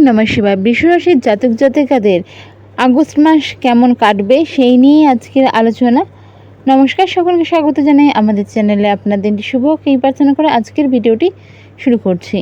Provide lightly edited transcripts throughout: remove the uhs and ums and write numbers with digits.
নমঃ শিবায়। বৃষরাশির জাতক জাতিকাদের আগস্ট মাস কেমন কাটবে সেই নিয়ে আজকের আলোচনা। নমস্কার, সকলকে স্বাগত জানাই আমাদের চ্যানেলে। আপনার দিনটি শুভ হোক এই প্রার্থনা করে আজকের ভিডিওটি শুরু করছি।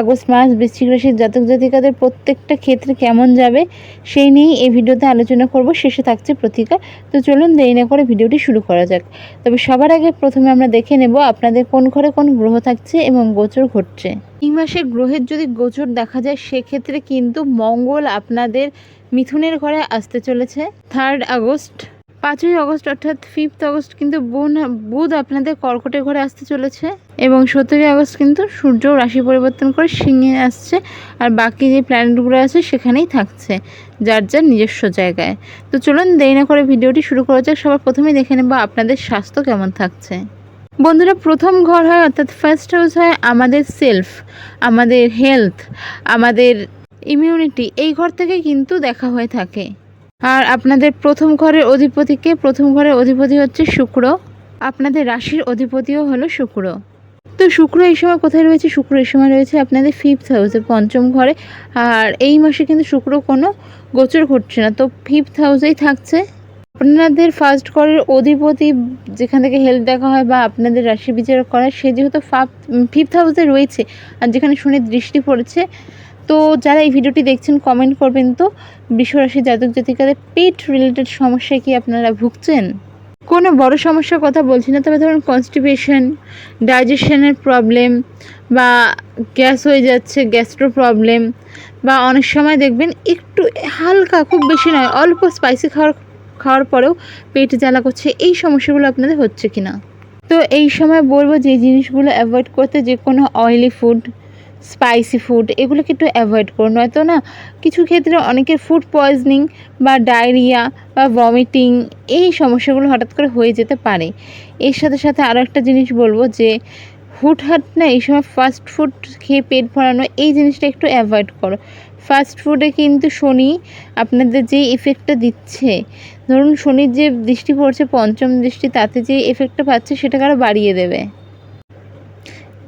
আগস্ট মাস বৃশ্চিক রাশির জাতক জাতিকাদের প্রত্যেকটা ক্ষেত্রে কেমন যাবে সেই নিয়েই এই ভিডিওতে আলোচনা করব। শেষে থাকছে প্রতিকার। তো চলুন দেরি না করে ভিডিওটি শুরু করা যাক। তবে সবার আগে প্রথমে আমরা দেখে নেব আপনাদের কোন ঘরে কোন গ্রহ থাকছে এবং গোচর ঘটছে। এই মাসে গ্রহের যদি গোচর দেখা যায় সেক্ষেত্রে কিন্তু মঙ্গল আপনাদের মিথুনের ঘরে আসতে চলেছে 3 আগস্ট। 5ই আগস্ট অর্থাৎ 5th আগস্ট কিন্তু বুধ আপনাদের কর্কটের ঘরে আসতে চলেছে এবং 17ই আগস্ট কিন্তু সূর্য রাশি পরিবর্তন করে সিংহে আসছে। আর বাকি যে প্ল্যানেটগুলো আছে সেখানেই থাকছে যার যার নিজস্ব জায়গায়। তো চলুন দেরি না করে ভিডিওটি শুরু করা যাক। সবার প্রথমেই দেখে নেব আপনাদের স্বাস্থ্য কেমন থাকছে। বন্ধুরা, প্রথম ঘর হয় অর্থাৎ ফার্স্ট হাউস হয় আমাদের সেলফ, আমাদের হেলথ, আমাদের ইমিউনিটি। এই ঘর থেকে কিন্তু দেখা হয়ে থাকে। আর আপনাদের প্রথম ঘরের অধিপতি হচ্ছে শুক্র। আপনাদের রাশির অধিপতিও হলো শুক্র। তো শুক্র এই সময় কোথায় রয়েছে? শুক্র এই সময় রয়েছে আপনাদের 5th হাউসে, পঞ্চম ঘরে। আর এই মাসে কিন্তু শুক্র কোনো গোচর ঘটছে না, তো 5th হাউসেই থাকছে। আপনাদের ফার্স্ট ঘরের অধিপতি যেখান থেকে হেলথ দেখা হয় বা আপনাদের রাশি বিচার করা, সে যেহেতু 5th হাউসে রয়েছে আর যেখানে শনির দৃষ্টি পড়েছে। তো যারা এই ভিডিওটি দেখছেন কমেন্ট করবেন তো বৃষরাশি জাতক জাতিকাদের পেট রিলেটেড সমস্যায় কি আপনারা ভুগছেন? কোনো বড় সমস্যার কথা বলছি না, তবে ধরুন কনস্টিপেশন, ডাইজেশনের প্রবলেম বা গ্যাস হয়ে যাচ্ছে, গ্যাস্ট্রো প্রবলেম, বা অনেক সময় দেখবেন একটু হালকা, খুব বেশি নয়, অল্প স্পাইসি খাওয়ার পরেও পেট জ্বালা করছে। এই সমস্যাগুলো আপনাদের হচ্ছে কি না? তো এই সময় বলবো যে জিনিসগুলো অ্যাভয়েড করতে, যে কোনো অয়েলি ফুড, স্পাইসি ফুড এগুলোকে একটু অ্যাভয়েড করুন। নয়তো না কিছু ক্ষেত্রে অনেকের ফুড পয়জনিং বা ডায়রিয়া বা ভমিটিং এই সমস্যাগুলো হঠাৎ করে হয়ে যেতে পারে। এর সাথে সাথে আরও একটা জিনিস বলবো যে হুটহাট না এই সময় ফাস্ট ফুড খেয়ে পেট ভরানো, এই জিনিসটা একটু অ্যাভয়েড করো। ফাস্ট ফুডে কিন্তু শনি আপনাদের যে এফেক্টটা দিচ্ছে, ধরুন শনির যে দৃষ্টি পড়ছে পঞ্চম দৃষ্টি, তাতে যে এফেক্টটা পাচ্ছে সেটাকে আরও বাড়িয়ে দেবে।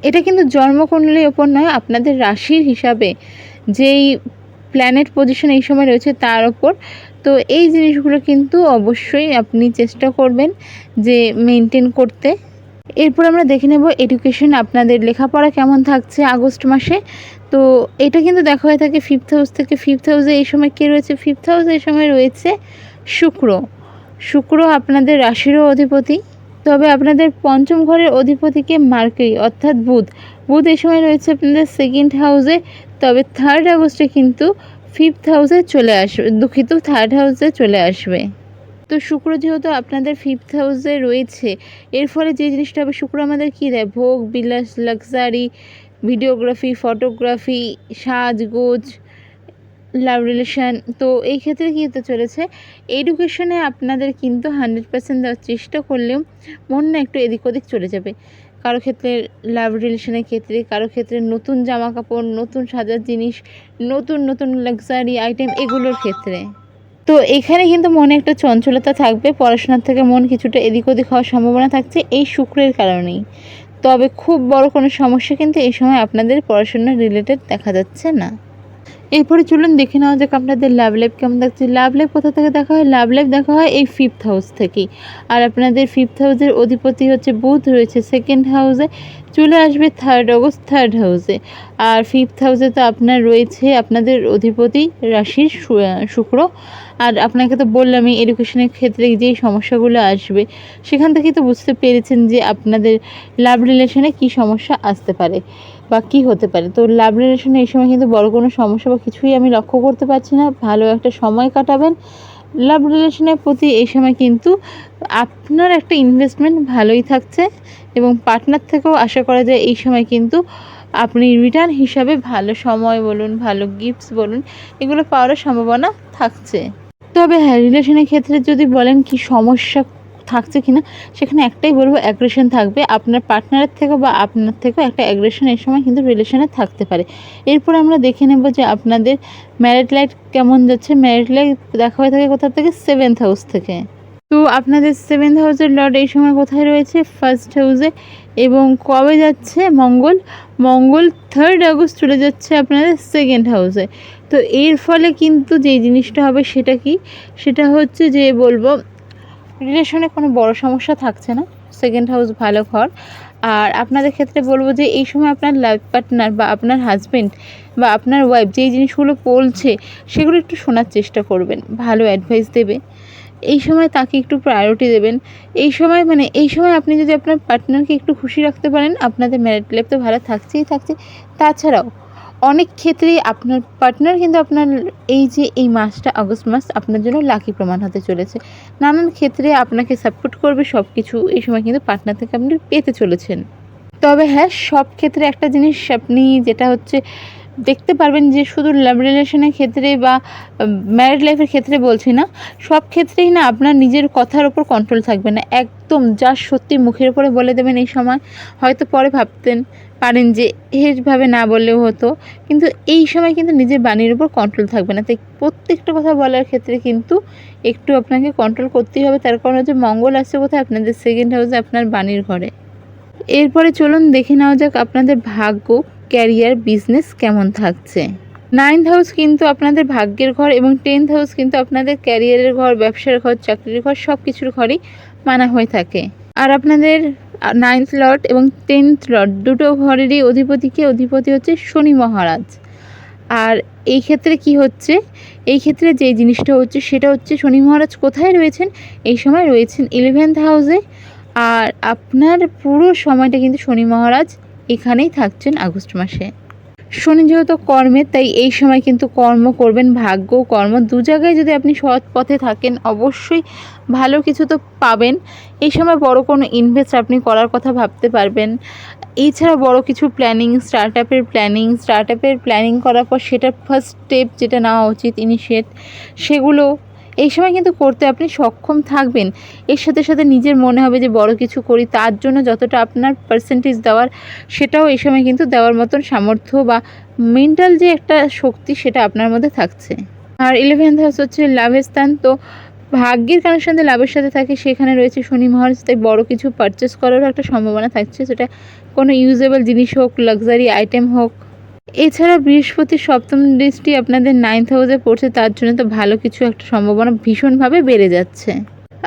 এটা কিন্তু জন্মকুণ্ডলীর ওপর নয়, আপনাদের রাশির হিসাবে যেই প্ল্যানেট পজিশন এই সময় রয়েছে তার ওপর। তো এই জিনিসগুলো কিন্তু অবশ্যই আপনি চেষ্টা করবেন যে মেনটেন করতে। এরপর আমরা দেখে নেব এডুকেশন, আপনাদের লেখাপড়া কেমন থাকছে আগস্ট মাসে। তো এটা কিন্তু দেখা হয়ে থাকে 5th হাউস থেকে। 5th হাউসে এই সময় কে রয়েছে? 5th হাউসে এই সময় রয়েছে শুক্র আপনাদের রাশিরও অধিপতি। তবে আপনাদের পঞ্চম ঘরের অধিপতিকে মার্কারি অর্থাৎ বুধ এই সময় রয়েছে আপনাদের 2nd হাউসে। তবে 3rd আগস্টে কিন্তু 5th হাউসে চলে আসবে, 3rd হাউসে চলে আসবে। তো শুক্র যেহেতু আপনাদের 5th হাউসে রয়েছে, এর ফলে যে জিনিসটা হবে, শুক্র আমাদের কী দেয়? ভোগ বিলাস, লাক্সারি, ভিডিওগ্রাফি, ফটোগ্রাফি, সাজগোজ, লাভ রিলেশন। তো এই ক্ষেত্রে কী হতে চলেছে? এডুকেশনে আপনাদের কিন্তু 100% দেওয়ার চেষ্টা করলেও মন না একটু এদিক ওদিক চলে যাবে। কারো ক্ষেত্রে লাভ রিলেশনের ক্ষেত্রে, কারো ক্ষেত্রে নতুন জামা কাপড়, নতুন সাজার জিনিস, নতুন লাক্সারি আইটেম, এগুলোর ক্ষেত্রে। তো এখানে কিন্তু মনে একটা চঞ্চলতা থাকবে, পড়াশোনার থেকে মন কিছুটা এদিক ওদিক হওয়ার সম্ভাবনা থাকছে এই শুক্রের কারণেই। তবে খুব বড় কোনো সমস্যা কিন্তু এই সময় আপনাদের পড়াশোনা রিলেটেড দেখা যাচ্ছে না। এরপরে চলুন দেখে নেওয়া যাক আপনাদের লাভ লাইফ কেমন থাকছে। লাভ লাইফ কোথা থেকে দেখা হয়? লাভ লাইফ দেখা হয় এই 5th হাউস থেকেই। আর আপনাদের 5th হাউসের অধিপতি হচ্ছে বুধ, রয়েছে 2nd হাউসে, চলে আসবে 3rd আগস্ট 3rd হাউসে। আর 5th হাউসে তো আপনার রয়েছে আপনাদের অধিপতি রাশির শুক্র। আর আপনাকে তো বললামই এডুকেশনের ক্ষেত্রে যেই সমস্যাগুলো আসবে, সেখান থেকেই তো বুঝতে পেরেছেন যে আপনাদের লাভ রিলেশনে কী সমস্যা আসতে পারে বা কী হতে পারে। তো লাভ রিলেশনে এই সময় কিন্তু বড় কোনো সমস্যা বা কিছুই আমি লক্ষ্য করতে পারছি না। ভালো একটা সময় কাটাবেন লাভ রিলেশনের প্রতি। এই সময় কিন্তু আপনার একটা ইনভেস্টমেন্ট ভালোই থাকছে এবং পার্টনার থেকেও আশা করা যায় এই সময় কিন্তু আপনি রিটার্ন হিসাবে ভালো সময় বলুন, ভালো গিফটস বলুন, এগুলো পাওয়ার সম্ভাবনা থাকছে। তবে হ্যাঁ, রিলেশনের ক্ষেত্রে যদি বলেন কি সমস্যা থাকছে কিনা, সেখানে একটাই বলবো, অ্যাগ্রেশন থাকবে আপনার পার্টনারের থেকে বা আপনার থেকেও একটা অ্যাগ্রেশন এই সময় কিন্তু রিলেশনে থাকতে পারে। এরপর আমরা দেখে নেব যে আপনাদের ম্যারিড লাইফ কেমন যাচ্ছে। ম্যারিড লাইফ দেখা হয়ে থাকে কোথা থেকে? 7th হাউস থেকে। তো আপনাদের 7th হাউসের লর্ড এই সময় কোথায় রয়েছে? 1st হাউসে। এবং কবে যাচ্ছে মঙ্গল? মঙ্গল 3rd আগস্ট চলে যাচ্ছে আপনাদের 2nd হাউসে। তো এর ফলে কিন্তু যেই জিনিসটা হবে সেটা কি, সেটা হচ্ছে যে বলবো রিলেশনে কোনো বড় সমস্যা থাকছে না। 2nd হাউস ভালো ঘর। আর আপনাদের ক্ষেত্রে বলবো যে এই সময় আপনার লাইফ পার্টনার বা আপনার হাজব্যান্ড বা আপনার ওয়াইফ যেই জিনিসগুলো বলছে সেগুলো একটু শোনার চেষ্টা করবেন, ভালো অ্যাডভাইস দেবে। এই সময় তাকে একটু প্রায়োরিটি দেবেন। এই সময় আপনি যদি আপনার পার্টনারকে একটু খুশি রাখতে পারেন, আপনাদের ম্যারিড লাইফ তো ভালো থাকছে। তাছাড়াও অনেক ক্ষেত্রেই আপনার পার্টনার কিন্তু আপনার এই মাসটা, আগস্ট মাস আপনার জন্য লাকি প্রমাণ হতে চলেছে। নানান ক্ষেত্রে আপনাকে সাপোর্ট করবে, সব কিছু এই সময় কিন্তু পার্টনার থেকে আপনি পেতে চলেছেন। তবে হ্যাঁ, সব ক্ষেত্রে একটা জিনিস আপনি যেটা হচ্ছে দেখতে পারবেন যে শুধু লাভ রিলেশনের ক্ষেত্রে বা ম্যারিড লাইফের ক্ষেত্রে বলছি না, সব ক্ষেত্রেই না আপনার নিজের কথার ওপর কন্ট্রোল থাকবে না। একদম যা সত্যি মুখের উপরে বলে দেবেন এই সময়। হয়তো পরে ভাবতেন পারেন যে এইভাবে না বললেও হতো, কিন্তু এই সময় কিন্তু নিজের বাণীর উপর কন্ট্রোল থাকবে না। তাই প্রত্যেকটা কথা বলার ক্ষেত্রে কিন্তু একটু আপনাকে কন্ট্রোল করতেই হবে। তার কারণ হচ্ছে মঙ্গল আসছে কোথায়? আপনাদের 2nd হাউসে, আপনার বাণীর ঘরে। এরপরে চলুন দেখে নেওয়া যাক আপনাদের ভাগ্য, ক্যারিয়ার, বিজনেস কেমন থাকছে। 9th হাউস কিন্তু আপনাদের ভাগ্যের ঘর এবং 10th হাউস কিন্তু আপনাদের ক্যারিয়ারের ঘর, ব্যবসার ঘর, চাকরির ঘর, সব কিছুর ঘরই মানা হয়ে থাকে। আর আপনাদের 9th লর্ড এবং 10th লর্ড দুটো ঘরেরই অধিপতি হচ্ছে শনি মহারাজ। আর এই ক্ষেত্রে কি হচ্ছে, এই ক্ষেত্রে যে জিনিসটা হচ্ছে সেটা হচ্ছে শনি মহারাজ কোথায় রয়েছেন? এই সময় রয়েছেন 11th হাউসে। আর আপনার পুরো সময়টা কিন্তু শনি মহারাজ এখানেই থাকছেন আগস্ট মাসে। শনি যেহেতু কর্মের, তাই এই সময় কিন্তু কর্ম করবেন। ভাগ্য, কর্ম দু জায়গায় যদি আপনি সৎ পথে থাকেন, অবশ্যই ভালো কিছু তো পাবেন। এই সময় বড় কোনো ইনভেস্ট আপনি করার কথা ভাবতে পারবেন। এছাড়া বড় কিছু স্টার্ট আপের প্ল্যানিং করার পর সেটার ফার্স্ট স্টেপ যেটা নেওয়া উচিত, ইনিশিয়েট, সেগুলো এই সময় কিন্তু করতে আপনি সক্ষম থাকবেন। এর সাথে সাথে নিজের মনে হবে যে বড় কিছু করি, তার জন্য যতটা আপনার পার্সেন্টেজ দেওয়ার সেটাও এই সময় কিন্তু দেওয়ার মতন সামর্থ্য বা মেন্টাল যে একটা শক্তি সেটা আপনার মধ্যে থাকছে। আর 11th হাউস হচ্ছে লাভের স্থান। তো ভাগ্যের কানেকশন দিয়ে লাভের সাথে থাকে, সেখানে রয়েছে শনি মহারাজ। তাই বড় কিছু পারচেস করারও একটা সম্ভাবনা থাকছে, সেটা কোনো ইউজেবল জিনিস হোক, লাক্সারি আইটেম হোক। এছাড়া বৃহস্পতির 7ম দৃষ্টি আপনাদের 9th হাউসে পড়ছে, তার জন্য তো ভালো কিছু একটা সম্ভাবনা ভীষণভাবে বেড়ে যাচ্ছে।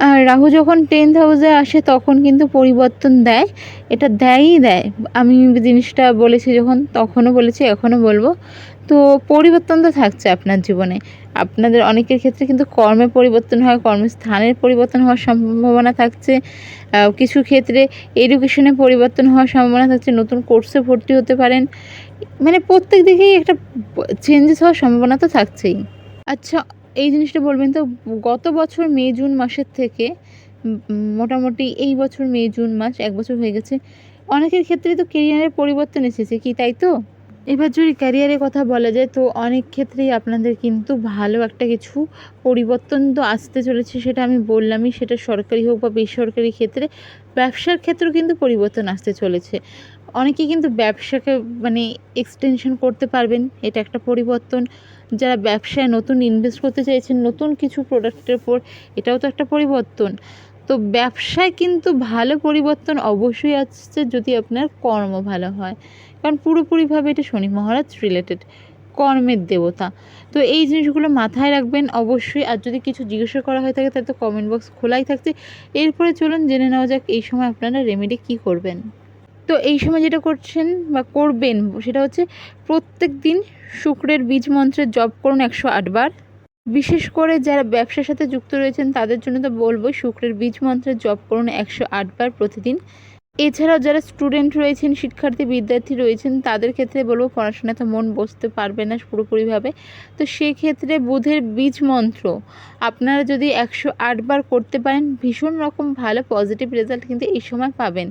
আর রাহু যখন 10th হাউসে আসে তখন কিন্তু পরিবর্তন দেয়, এটা দেয়ই দেয়। আমি জিনিসটা বলেছি যখন, তখনও বলেছি, এখনও বলবো। তো পরিবর্তন তো থাকছে আপনার জীবনে। আপনাদের অনেকের ক্ষেত্রে কিন্তু কর্মে পরিবর্তন হয়, কর্মস্থানের পরিবর্তন হওয়ার সম্ভাবনা থাকছে। কিছু ক্ষেত্রে এডুকেশনে পরিবর্তন হওয়ার সম্ভাবনা থাকছে, নতুন কোর্সে ভর্তি হতে পারেন। মানে প্রত্যেক দিকেই একটা চেঞ্জেস হওয়ার সম্ভাবনা তো থাকছেই। আচ্ছা, এই জিনিসটা বলবেন তো, গত বছর মে জুন মাসের থেকে মোটামুটি এই বছর মে জুন মাস 1 বছর হয়ে গেছে, অনেকের ক্ষেত্রে তো কেরিয়ারের পরিবর্তন এসেছে কি, তাই তো? এবার যদি ক্যারিয়ারের কথা বলা যায় তো অনেক ক্ষেত্রেই আপনাদের কিন্তু ভালো একটা কিছু পরিবর্তন তো আসতে চলেছে, সেটা আমি বললামই। সেটা সরকারি হোক বা বেসরকারি ক্ষেত্রে, ব্যবসার ক্ষেত্রেও কিন্তু পরিবর্তন আসতে চলেছে। অনেকেই কিন্তু ব্যবসাকে এক্সটেনশন করতে পারবেন, এটা একটা পরিবর্তন। যারা ব্যবসায় নতুন ইনভেস্ট করতে চাইছেন নতুন কিছু প্রোডাক্টের উপর, এটাও তো একটা পরিবর্তন। তো ব্যবসায় কিন্তু ভালো পরিবর্তন অবশ্যই আসছে যদি আপনার কর্ম ভালো হয়, কারণ পুরোপুরিভাবে এটা শনি মহারাজ রিলেটেড, কর্মের দেবতা। তো এই জিনিসগুলো মাথায় রাখবেন অবশ্যই। আর যদি কিছু জিজ্ঞাসা করা হয়ে থাকে তাহলে তো কমেন্ট বক্স খোলাই থাকছে। এরপরে চলুন জেনে নেওয়া যাক এই সময় আপনারা রেমেডি কী করবেন। তো এই সময় যেটা করছেন বা করবেন সেটা হচ্ছে প্রত্যেক দিন শুক্রের বীজ মন্ত্রের জপ করুন 108 বার। বিশেষ করে যারা ব্যবসার সাথে যুক্ত রয়েছেন তাদের জন্য তো বলবো শুক্রের বীজ মন্ত্রের জপ করুন 108 বার প্রতিদিন। এছাড়াও যারা স্টুডেন্ট রয়েছেন, বিদ্যার্থী রয়েছেন, তাদের ক্ষেত্রে বলবো পড়াশোনাতে মন বসতে পারবে না পুরোপুরিভাবে। তো সেক্ষেত্রে বুধের বীজ মন্ত্র আপনারা যদি 108 বার করতে পারেন, ভীষণ রকম ভালো পজিটিভ রেজাল্ট কিন্তু এই সময় পাবেন।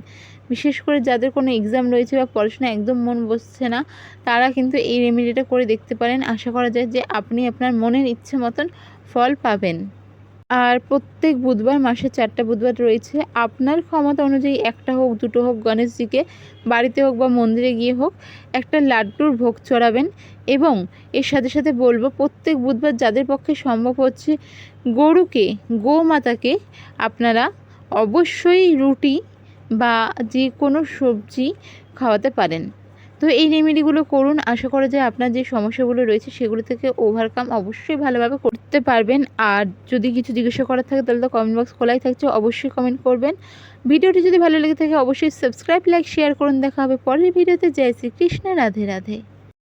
বিশেষ করে যাদের কোনো এক্সাম রয়েছে বা পড়াশোনা একদম মন বসছে না, তারা কিন্তু এই রেমেডিটা করে দেখতে পারেন। আশা করা যায় যে আপনি আপনার মনের ইচ্ছে মতন ফল পাবেন। আর প্রত্যেক বুধবার, মাসে 4টা বুধবার রয়েছে, আপনার ক্ষমতা অনুযায়ী একটা হোক, দুটো হোক, গণেশজিকে বাড়িতে হোক বা মন্দিরে গিয়ে হোক একটা লাড্ডুর ভোগ চড়াবেন। এবং এর সাথে সাথে বলবো প্রত্যেক বুধবার যাদের পক্ষে সম্ভব হচ্ছে গোমাতাকে আপনারা অবশ্যই রুটি বা যে কোনো সবজি খাওয়াতে পারেন। তো এই রেমেডিগুলো করুন, আশা করা যায় আপনার যে সমস্যাগুলো রয়েছে সেগুলো থেকে ওভারকাম অবশ্যই ভালোভাবে করতে পারবেন। আর যদি কিছু জিজ্ঞাসা করার থাকে তাহলে তো কমেন্ট বক্স খোলাই থাকছে, অবশ্যই কমেন্ট করবেন। ভিডিওটি যদি ভালো লেগে থাকে অবশ্যই সাবস্ক্রাইব, লাইক, শেয়ার করুন। দেখা হবে পরের ভিডিওতে। জয় শ্রীকৃষ্ণ, রাধে রাধে।